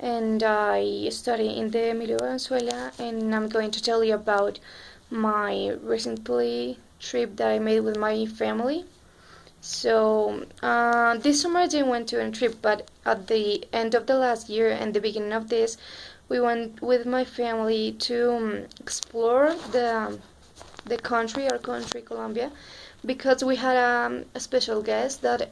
and I study in the Emilio Venezuela, and I'm going to tell you about my recently trip that I made with my family. So this summer I didn't went to a trip, but at the end of the last year and the beginning of this, we went with my family to explore the country, our country, Colombia, because we had a special guest that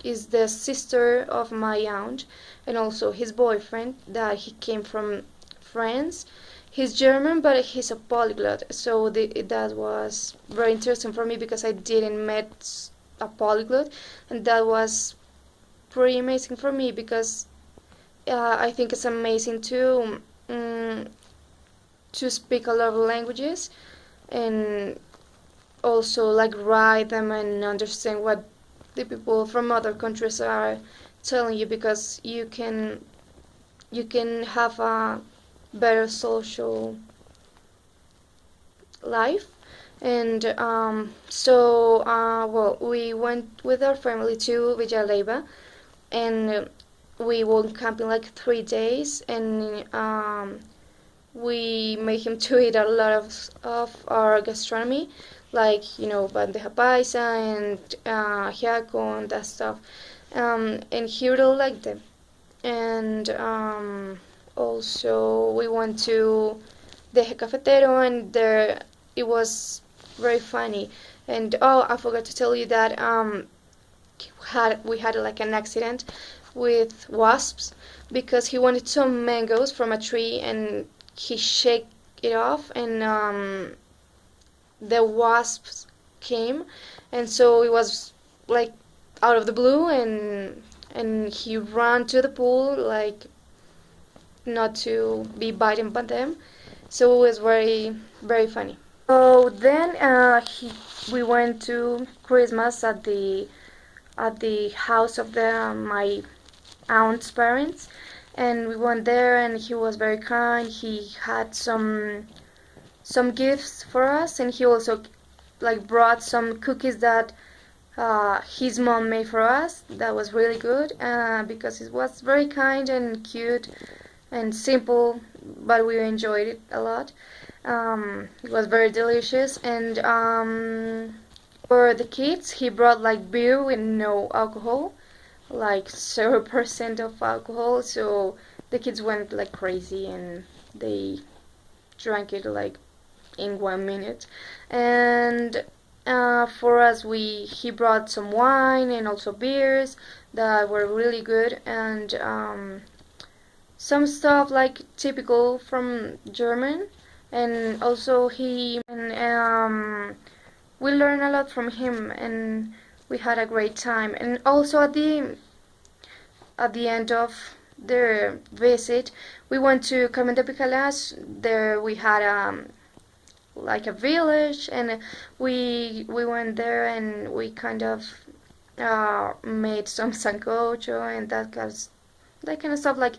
is the sister of my aunt and also his boyfriend that he came from France. He's German, but he's a polyglot, so that was very interesting for me because I didn't met a polyglot, and that was pretty amazing for me because I think it's amazing to speak a lot of languages and also like write them and understand what the people from other countries are telling you because you can have a better social life. And well, we went with our family to Villalba, and we went camping like 3 days, and we made him to eat a lot of our gastronomy, like bandeja paisa and ajiaco and that stuff, and he really liked them. And also we went to the Eje Cafetero, and there it was very funny. And oh, I forgot to tell you that we had like an accident with wasps because he wanted some mangoes from a tree and he shake it off, and the wasps came, and so it was like out of the blue, and he ran to the pool like not to be bitten by them. So it was very very funny. So then we went to Christmas at the house of my aunt's parents, and we went there, and he was very kind. He had some gifts for us, and he also like brought some cookies that his mom made for us. That was really good because it was very kind and cute and simple, but we enjoyed it a lot. It was very delicious, and for the kids, he brought like beer with no alcohol, like 0% of alcohol. So the kids went like crazy, and they drank it like in 1 minute. And for us, he brought some wine and also beers that were really good, and some stuff like typical from German. And also we learned a lot from him, and we had a great time. And also at the end of their visit, we went to Carmen de Picalas. There we had like a village, and we went there, and we kind of made some sancocho and that kind of stuff, like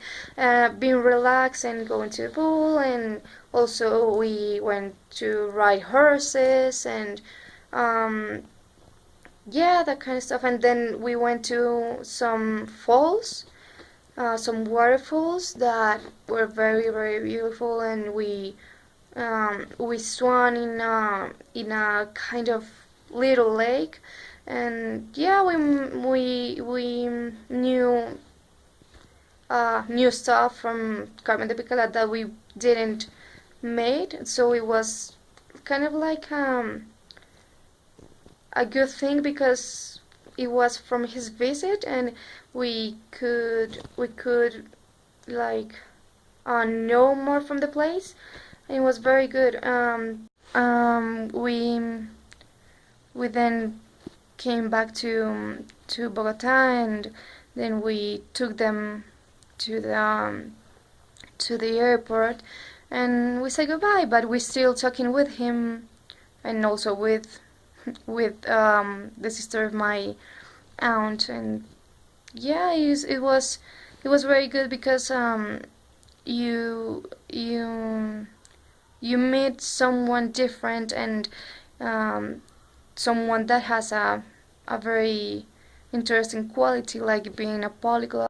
being relaxed and going to the pool. And also we went to ride horses and um, yeah, that kind of stuff. And then we went to some falls, some waterfalls that were very very beautiful, and we swam in a kind of little lake. And yeah, we knew new stuff from Carmen de Picala that we didn't made, so it was kind of like a good thing because it was from his visit, and we could like know more from the place, and it was very good. We then came back to Bogota, and then we took them to the airport, and we said goodbye. But we're still talking with him, and also with the sister of my aunt. And yeah, it was very good because you meet someone different, and someone that has a very interesting quality, like being a polyglot.